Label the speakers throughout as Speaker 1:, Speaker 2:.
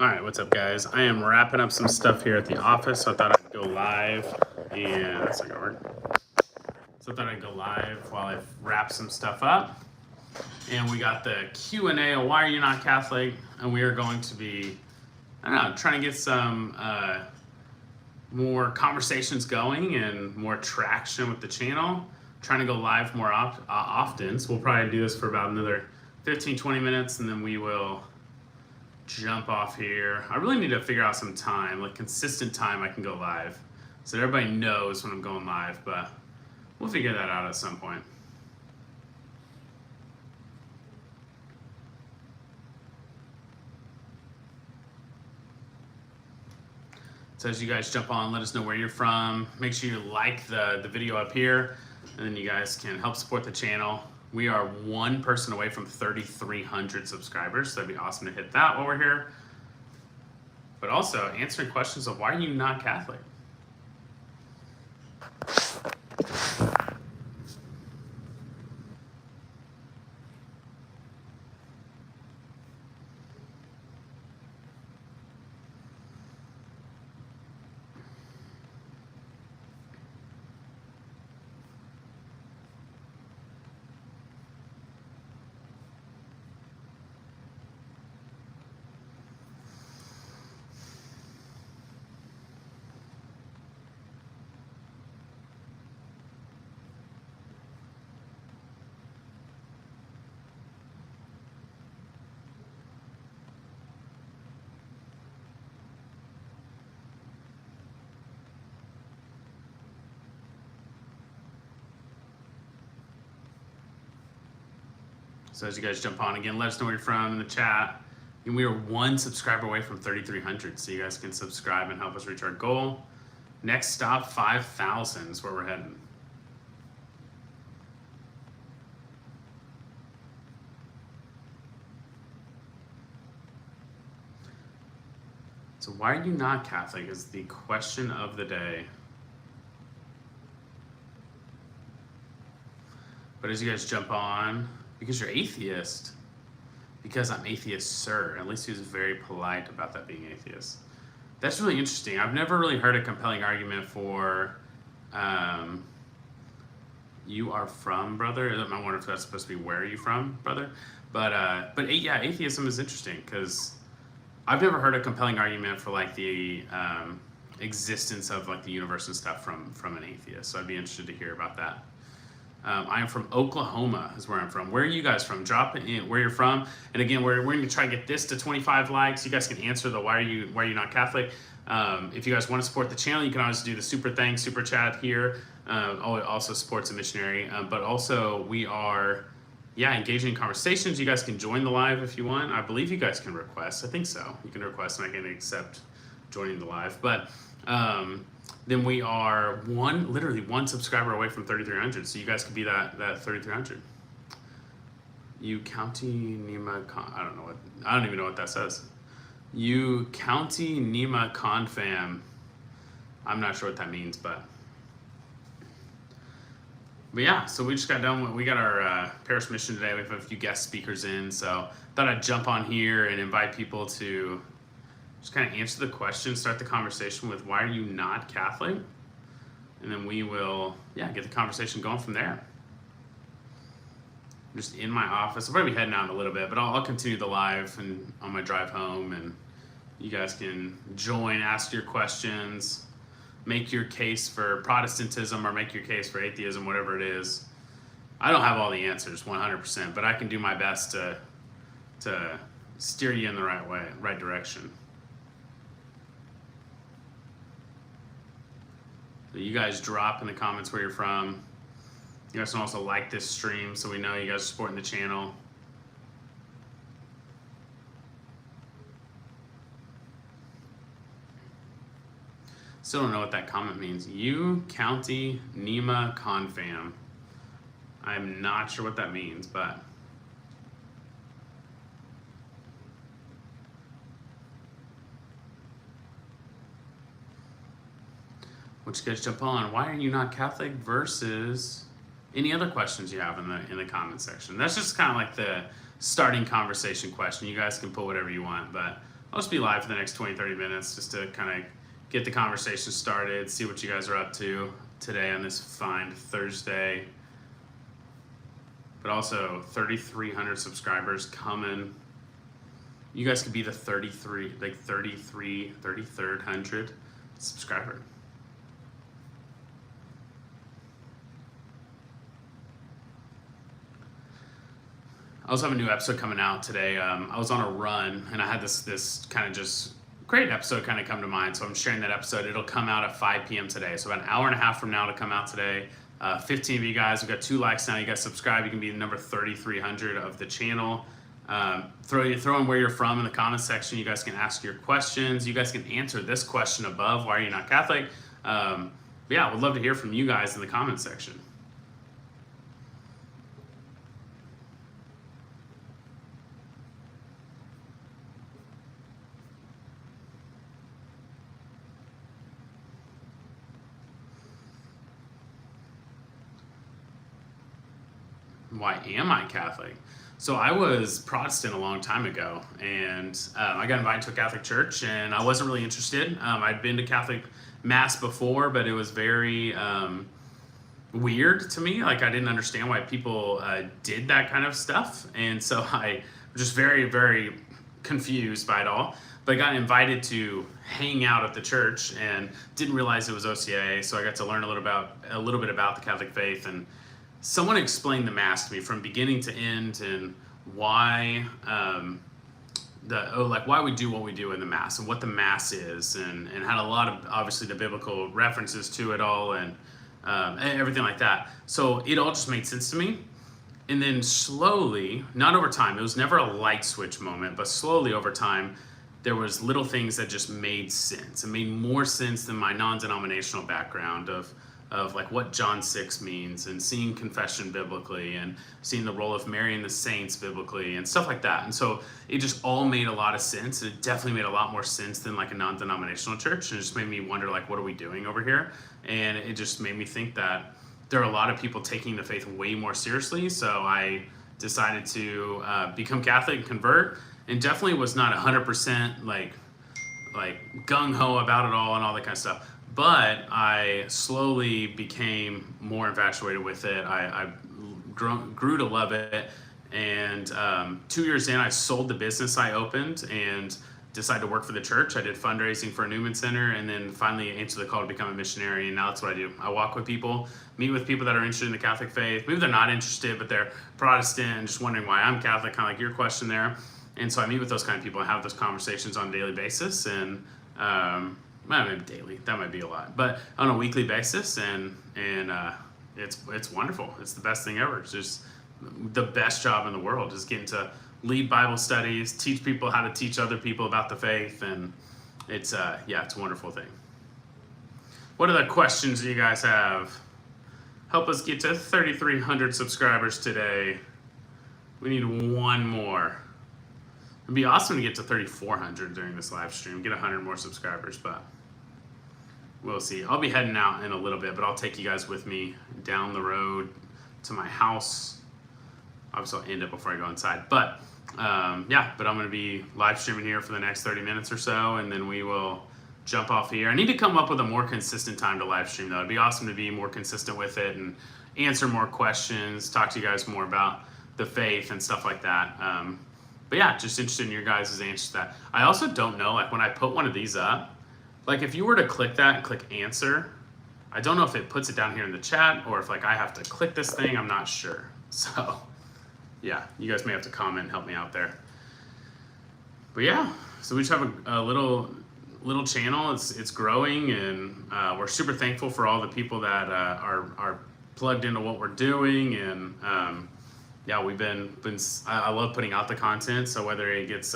Speaker 1: All right, what's up, guys? I am wrapping up some stuff here at the office, so I thought I'd go live, and that's not gonna work. So I thought I'd go live while I wrap some stuff up. And we got the Q&A of why are you not Catholic? And we are going to be, I don't know, trying to get some more conversations going and more traction with the channel. Trying to go live more often, so we'll probably do this for about another 15-20 minutes, and then we will jump off here. I really need to figure out some time, like consistent time I can go live, so that everybody knows when I'm going live, but we'll figure that out at some point. So as you guys jump on, let us know where you're from. Make sure you like the video up here, and then you guys can help support the channel. We are one person away from 3,300 subscribers, so that'd be awesome to hit that while we're here. But also answering questions of why are you not Catholic? So as you guys jump on again, let us know where you're from in the chat. And we are one subscriber away from 3,300, so you guys can subscribe and help us reach our goal. Next stop, 5,000 is where we're heading. So why are you not Catholic is the question of the day. But as you guys jump on, because you're atheist, because I'm atheist, sir. At least he was very polite about that being atheist. That's really interesting. I've never really heard a compelling argument for you are from, brother. I wonder if that's supposed to be where are you from, brother. But yeah, atheism is interesting because I've never heard a compelling argument for like the existence of like the universe and stuff from an atheist. So I'd be interested to hear about that. I am from Oklahoma is where I'm from. Where are you guys from? Drop it in where you're from. And again, we're going to try to get this to 25 likes. You guys can answer the why are you not Catholic. If you guys want to support the channel, you can always do the super chat here. Also supports a missionary. But also we are, engaging in conversations. You guys can join the live if you want. I believe you guys can request. I think so. You can request and I can accept joining the live. But then we are literally one subscriber away from 3,300. So you guys could be that 3,300. You County Nima Con, I don't even know what that says. You County Nima Confam. I'm not sure what that means, but yeah, so we just got done. We got our parish mission today. We have a few guest speakers in, so thought I'd jump on here and invite people to just kind of answer the question, start the conversation with why are you not Catholic? And then we will, get the conversation going from there. I'm just in my office. I'll probably be heading out in a little bit, but I'll continue the live and on my drive home, and you guys can join, ask your questions, make your case for Protestantism or make your case for atheism, whatever it is. I don't have all the answers 100%, but I can do my best to steer you in the right direction. So you guys drop in the comments where you're from. You guys can also like this stream so we know you guys are supporting the channel. Still don't know what that comment means. You County Nima Confam. I'm not sure what that means, but which guys jump on. Why are you not Catholic versus any other questions you have in the comment section? That's just kind of like the starting conversation question. You guys can put whatever you want, but I'll just be live for the next 20, 30 minutes just to kind of get the conversation started, see what you guys are up to today on this fine Thursday. But also 3,300 subscribers coming. You guys could be the 3,300 subscriber. I also have a new episode coming out today. I was on a run and I had this kind of just great episode kind of come to mind. So I'm sharing that episode. It'll come out at 5 p.m. today. So about an hour and a half from now to come out today. 15 of you guys, we've got 2 likes now. You guys subscribe. You can be the number 3,300 of the channel. Throw in where you're from in the comment section. You guys can ask your questions. You guys can answer this question above. Why are you not Catholic? Yeah, would love to hear from you guys in the comment section. Why am I Catholic? So I was Protestant a long time ago, and I got invited to a Catholic church, and I wasn't really interested. I'd been to Catholic Mass before, but it was very weird to me. Like, I didn't understand why people did that kind of stuff, and so I was just very, very confused by it all. But I got invited to hang out at the church, and didn't realize it was OCA, so I got to learn a little bit about the Catholic faith, and someone explained the Mass to me from beginning to end, and why why we do what we do in the Mass, and what the Mass is, and had a lot of obviously the biblical references to it all, and everything like that. So it all just made sense to me. And then slowly, not over time, it was never a light switch moment, but slowly over time, there was little things that just made sense. It made more sense than my non-denominational background of like what John 6 means, and seeing confession biblically, and seeing the role of Mary and the saints biblically, and stuff like that. And so it just all made a lot of sense. It definitely made a lot more sense than like a non-denominational church. And it just made me wonder, like, what are we doing over here? And it just made me think that there are a lot of people taking the faith way more seriously. So I decided to become Catholic and convert, and definitely was not 100% like gung-ho about it all and all that kind of stuff. But I slowly became more infatuated with it. I grew to love it. And 2 years in, I sold the business I opened and decided to work for the church. I did fundraising for a Newman Center, and then finally answered the call to become a missionary. And now that's what I do. I walk with people, meet with people that are interested in the Catholic faith. Maybe they're not interested, but they're Protestant and just wondering why I'm Catholic, kind of like your question there. And so I meet with those kind of people and have those conversations on a daily basis. And maybe daily, that might be a lot, but on a weekly basis, and it's wonderful. It's the best thing ever. It's just the best job in the world, is getting to lead Bible studies, teach people how to teach other people about the faith, and it's a wonderful thing. What other questions do you guys have? Help us get to 3,300 subscribers today. We need one more. It'd be awesome to get to 3,400 during this live stream, get 100 more subscribers, but we'll see. I'll be heading out in a little bit, but I'll take you guys with me down the road to my house. Obviously, I'll end it before I go inside. But but I'm going to be live streaming here for the next 30 minutes or so, and then we will jump off here. I need to come up with a more consistent time to live stream, though. It'd be awesome to be more consistent with it and answer more questions, talk to you guys more about the faith and stuff like that. But yeah, just interested in your guys' answers to that. I also don't know, like when I put one of these up, like if you were to click that and click answer, I don't know if it puts it down here in the chat or if like I have to click this thing, I'm not sure. So yeah, you guys may have to comment and help me out there. But yeah, so we just have a little channel. It's growing, and we're super thankful for all the people that are plugged into what we're doing, and we've been I love putting out the content. So whether it gets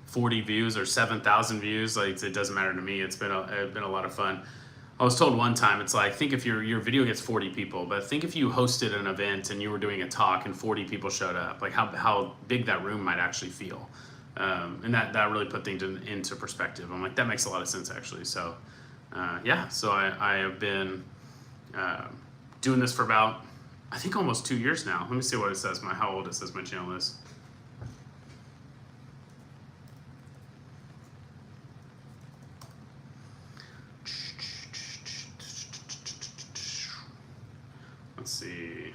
Speaker 1: 40 views or 7,000 views, like it doesn't matter to me. It's been a lot of fun. I was told one time, it's like, think if your video gets 40 people, but think if you hosted an event and you were doing a talk and 40 people showed up, like how big that room might actually feel. And that really put things into perspective. I'm like, that makes a lot of sense actually. So so I have been doing this for about, I think almost 2 years now. Let me see what it says, how old it says my channel is. let's see.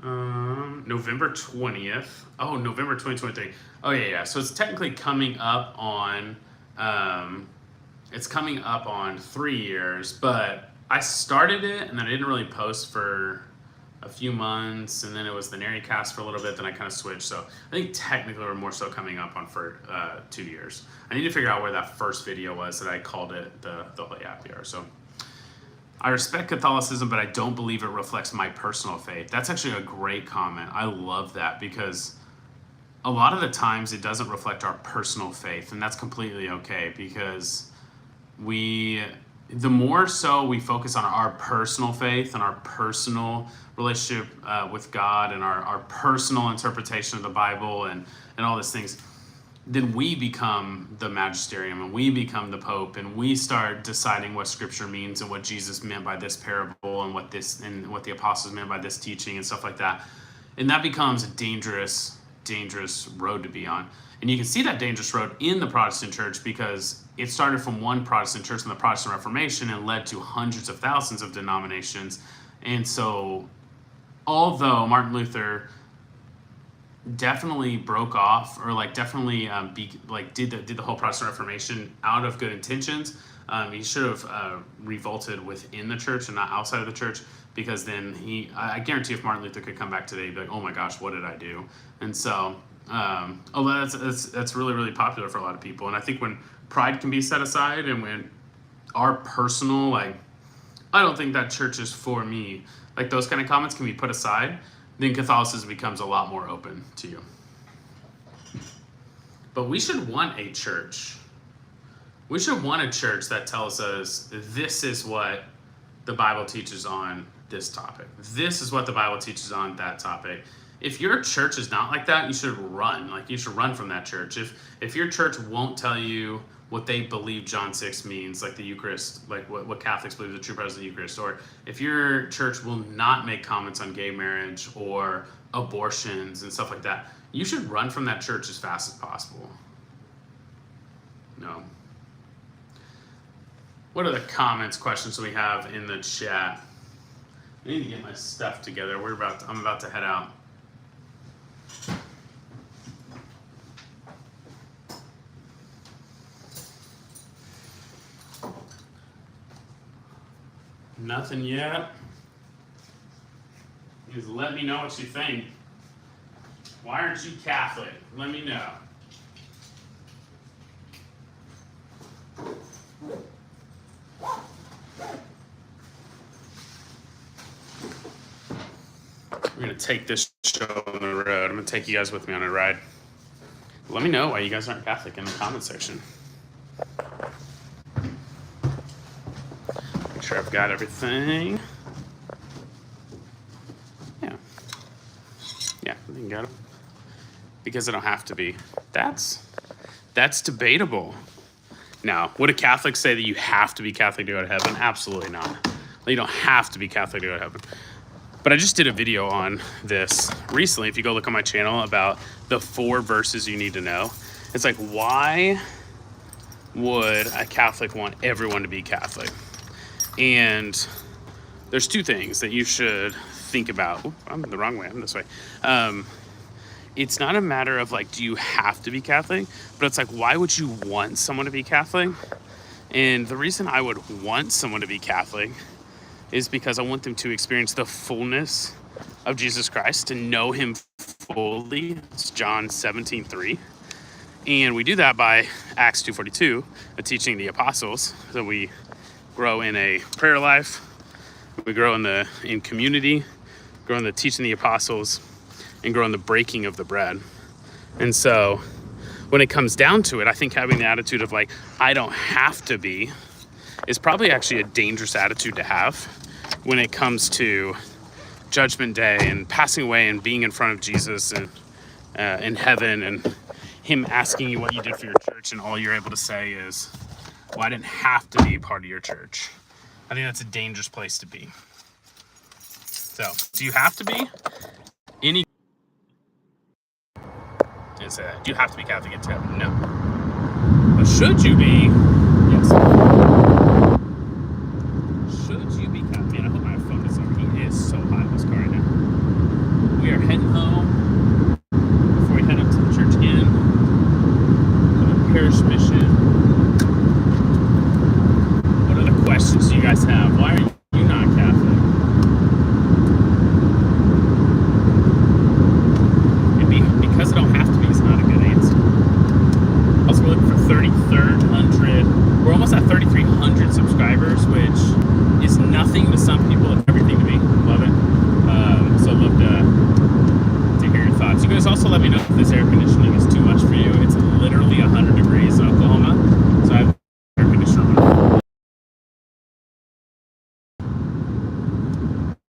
Speaker 1: November 20th. Oh, November 2023. Oh yeah. So it's technically coming up on, it's coming up on 3 years, but I started it and then I didn't really post for a few months, and then it was the Narrycast for a little bit, then I kind of switched. So I think technically we're more so coming up on for 2 years. I need to figure out where that first video was that I called it the Holy Happy Hour. So I respect Catholicism, but I don't believe it reflects my personal faith. That's actually a great comment. I love that, because a lot of the times it doesn't reflect our personal faith, and that's completely okay, because the more so we focus on our personal faith and our personal relationship with God and our personal interpretation of the Bible and all these things, then we become the magisterium and we become the Pope, and we start deciding what Scripture means and what Jesus meant by this parable and what the apostles meant by this teaching and stuff like that. And that becomes a dangerous road to be on. And you can see that dangerous road in the Protestant church, because it started from one Protestant church in the Protestant Reformation and led to hundreds of thousands of denominations. And so, although Martin Luther definitely broke off, or definitely did the whole Protestant Reformation out of good intentions, he should have revolted within the church and not outside of the church, because then I guarantee if Martin Luther could come back today, he'd be like, oh my gosh, what did I do? And so, although that's really, really popular for a lot of people. And I think when pride can be set aside, and when our personal, I don't think that church is for me, those kind of comments can be put aside, then Catholicism becomes a lot more open to you. But we should want a church. We should want a church that tells us this is what the Bible teaches on this topic. This is what the Bible teaches on that topic. If your church is not like that, you should run. You should run from that church. If your church won't tell you what they believe John 6 means, like the Eucharist, what Catholics believe the true presence of the Eucharist, or if your church will not make comments on gay marriage or abortions and stuff like that, you should run from that church as fast as possible. No. What are the comments, questions that we have in the chat? I need to get my stuff together. I'm about to head out. Nothing yet. Just let me know what you think. Why aren't you Catholic? Let me know. We're going to take this show on the road. I'm going to take you guys with me on a ride. Let me know why you guys aren't Catholic in the comment section. Make sure I've got everything. Yeah, I think got it. Because I don't have to be. That's debatable. Now, would a Catholic say that you have to be Catholic to go to heaven? Absolutely not. You don't have to be Catholic to go to heaven. But I just did a video on this recently, if you go look on my channel, about the 4 verses you need to know. It's why would a Catholic want everyone to be Catholic? And there's 2 things that you should think about. Ooh, I'm the wrong way, I'm this way. It's not a matter of do you have to be Catholic, but it's why would you want someone to be Catholic? And the reason I would want someone to be Catholic is because I want them to experience the fullness of Jesus Christ, to know him fully. It's John 17:3. And we do that by Acts 2:42, the teaching of the apostles. So we grow in a prayer life, we grow in community, grow in the teaching of the apostles, and grow in the breaking of the bread. And so when it comes down to it, I think having the attitude of I don't have to be is probably actually a dangerous attitude to have when it comes to Judgment Day and passing away and being in front of Jesus and in heaven, and him asking you what you did for your church, and all you're able to say is, well, I didn't have to be part of your church. I think that's a dangerous place to be. So, do you have to be? Do you have to be Catholic to get to heaven? No. But should you be? Yes. Should Jewish mission? What other questions do you guys have? Why are you not Catholic? Because I don't have to be is not a good answer. Also, we're looking for 3,300. We're almost at 3,300 subscribers, which is nothing to some people and everything to me. Love it. So I'd love to hear your thoughts. You guys also let me know if this air conditioning is too much for you. It's literally 100 degrees in Oklahoma, so I have air conditioner on.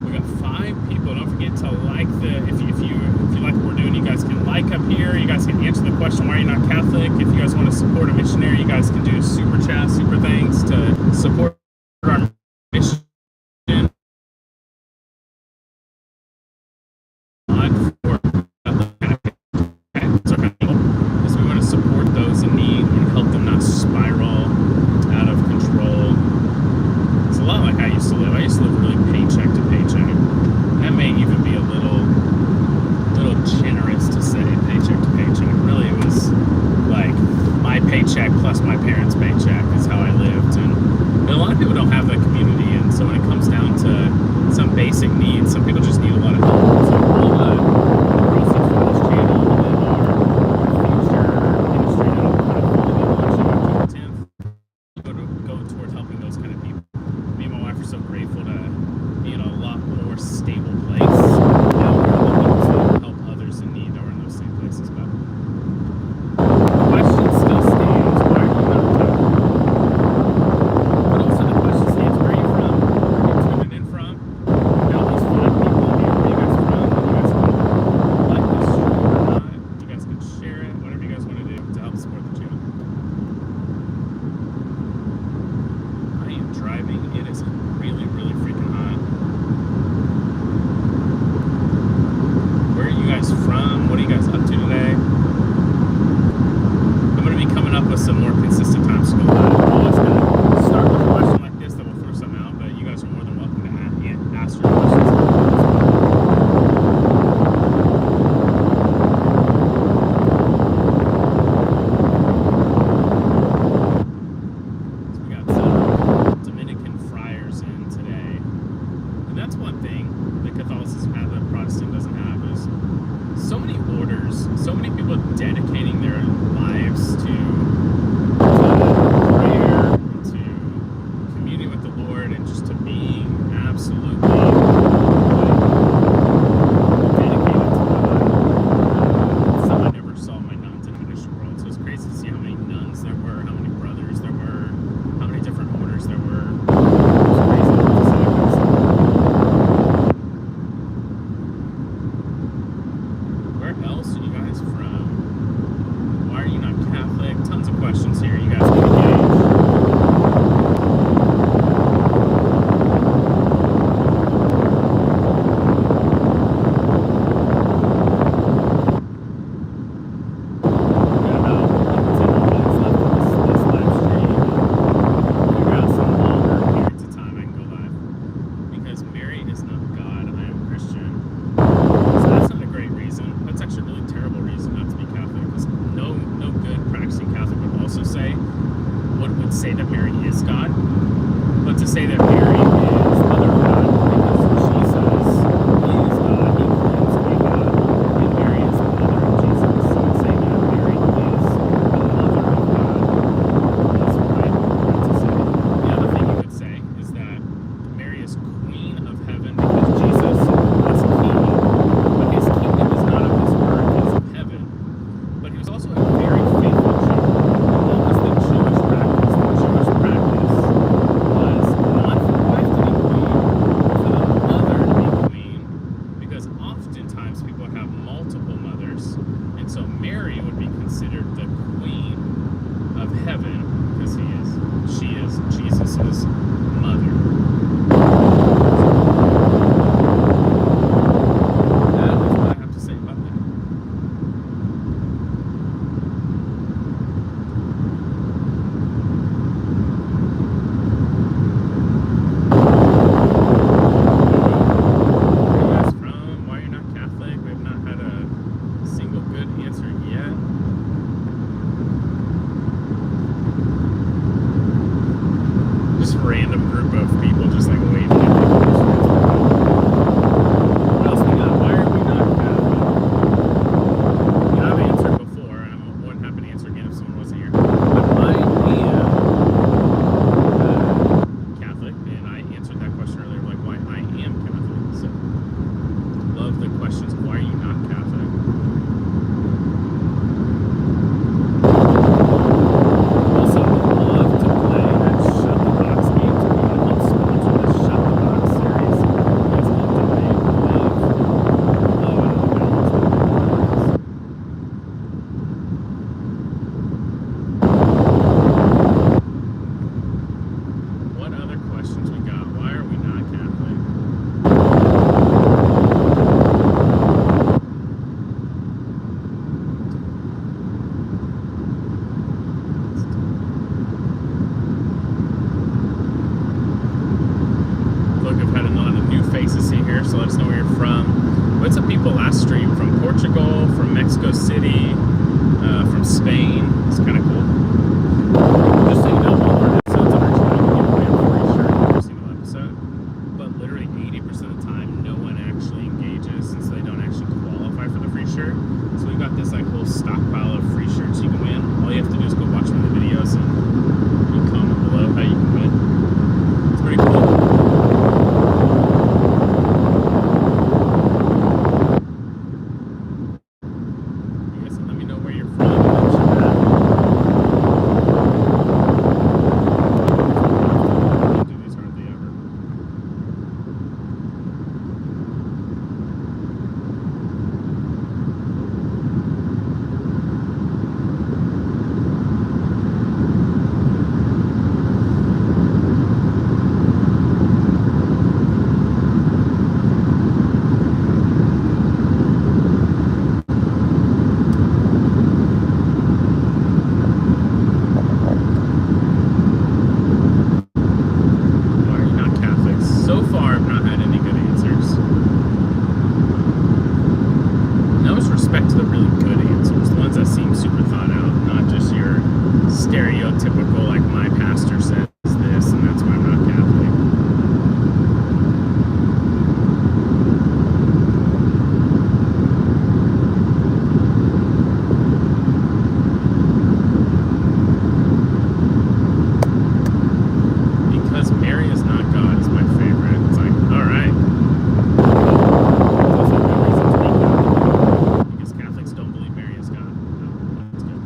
Speaker 1: We got 5 people. Don't forget to like if you like what we're doing, you guys can like up here. You guys can answer the question, why are you not Catholic? If you guys want to support a missionary, you guys can do super chat, super thanks to support our mission. Because we want to support those in need and help them not spiral out of control. It's a lot like I used to live. I used to live really paycheck to paycheck. That may even be a little generous to say paycheck to paycheck. Really, it was like my paycheck plus my parents' paycheck is how I lived. And a lot of people don't have that community, and so when it comes down to some basic needs, some people just need a lot of help. So proceeds from this channel and our future ministry that will kind of fully be launching October 10th go towards helping those kind of people. Me and my wife are so grateful to be in a lot more stable place. Now we're looking to help others in need that are in those same places. But the question still stands, why are you not Catholic? But also the question stands, where are you from? Where are you tuning in from? Now these 5 people here, where you guys from? You guys can like this stream or not. You guys can share it, whatever you guys want to do to help support the channel. I am driving. It is really, really freaking hot. Where are you guys from? What are you guys up to today? I'm going to be coming up with some more consistent times to go live. I'm always going to start with a question like this that will throw something out, but you guys are more than welcome to ask your questions. So we got some Dominican friars in today. And that's one thing that Catholicism has that Protestant doesn't have is so many orders, so many people dedicating their lives to prayer, to communing with the Lord, and just to being absolutely dedicated to God. Some I never saw my nuns in the traditional world, so it's crazy to see how many nuns there were, how many brothers there were, how many different orders there were. It's crazy to see that kind of stuff. Where else are you guys from? Why are you not Catholic? Tons of questions here. You guys can engage. Got about 10 more minutes left of this live stream. Figure out some longer periods of time I can go live. Because Mary is not God, I am Christian. So that's not a great reason. That's actually a really terrible reason not to be Catholic. Because no good practicing Catholic would also say would say that Mary is God, but to say that Mary is other God because Jesus is God, he claims to be God, and Mary is the mother of Jesus. So to say that Mary is the mother of God is right to say. The other thing you could say is that Mary is Queen of Heaven because Jesus was king, but his kingdom is not of this earth, it's of heaven. But he was also a very faithful Jew. What was the Jewish practice? The Jewish practice was not stereotypical, like my pastor says this, and that's why I'm not Catholic. Because Mary is not God is my favorite. It's like, all right. Because Catholics don't believe Mary is God. No, that's good.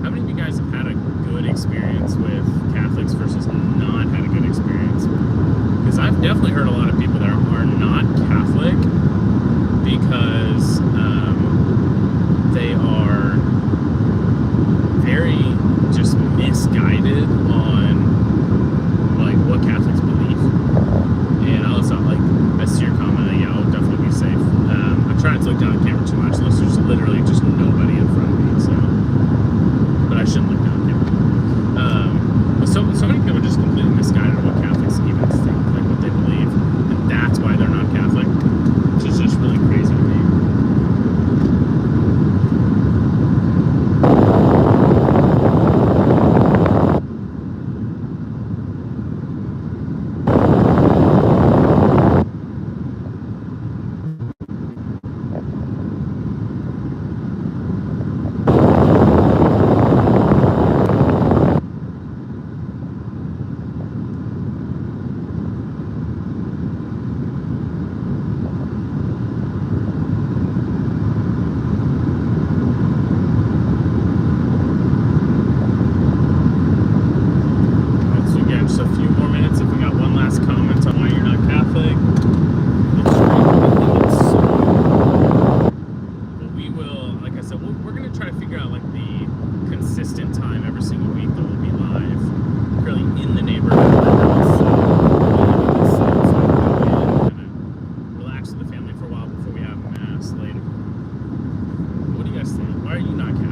Speaker 1: How many of you guys have had a good experience with Catholics versus not had a good experience? Because I've definitely heard a lot of people that are not Catholic because they are very just misguided on like what Catholics believe. And I was like, I see your comment. Like, yeah, I'll definitely be safe. I try not to look down the camera too much unless there's literally just nobody in front of me. So, but I shouldn't look down the camera. But so many people are just completely misguided on what Catholics even think, like what they believe, and that's why they're not Catholic, which is just really crazy to me. So again, just a few more minutes. If we got one last comment on why you're not Catholic, but we will, like I said, we're going to try to figure out like the consistent time every single week that we'll be live, really in the neighborhood of our house. So kind of relax with the family for a while before we have mass later. What do you guys think? Why are you not Catholic?